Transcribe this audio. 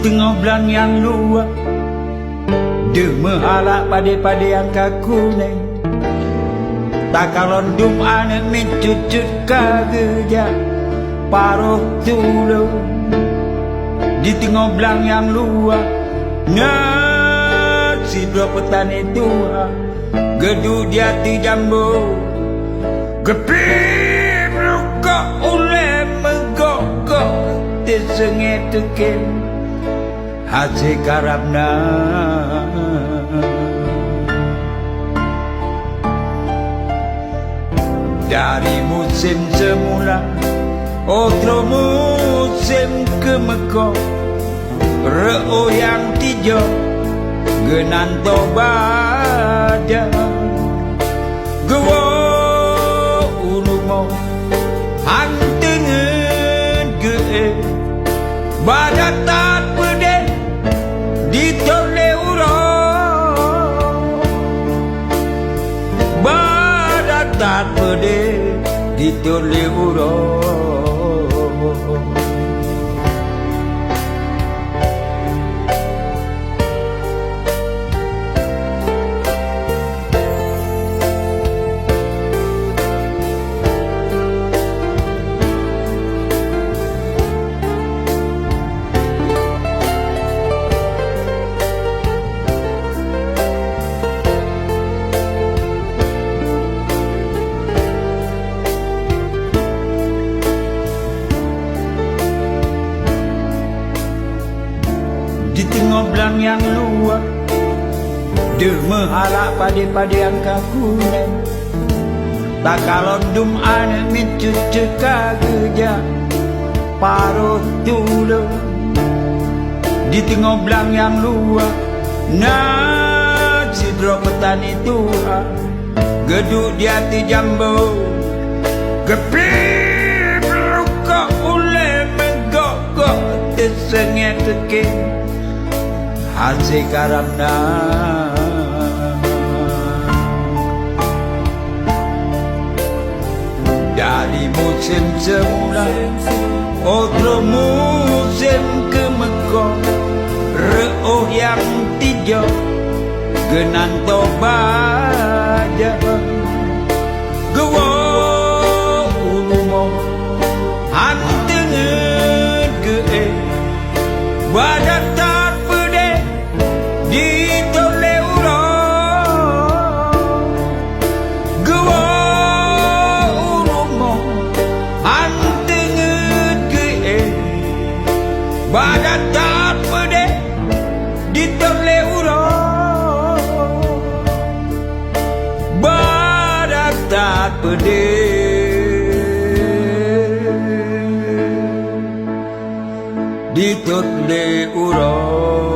tengah belang yang luar, dia menghalak pada yang kaku ni. Tak kalon dum anak mencucut kageja paruh tulu di tengah belang yang luar. Si dua petani tua gedu di hati jambu, gepim luka oleh megok-gok tersengit tekin hati karabna. Dari musim semula otro musim kemeko, reo yang tijo genan tobada gewo ulumo hantengen ge badatat pede ditole uro badatat pede ditole uro. Di tengah belang yang luar, dia menghalak pada yang kaku ni. Tak kalon dum anak mencucut kageja paruh tulu di tengah belang yang luar. Si dua petani tua geduk di hati jambu, gepip luka oleh megok-gok tersengit tekin hati karabna. Dari musim semula otro musim kemeko, reo yang tijo genan tobada gewo ulumo hantengen ge badatat pede ditole uro gewo ulumo hantengen ge badatat pede ditole uro badatat pede ditole uro.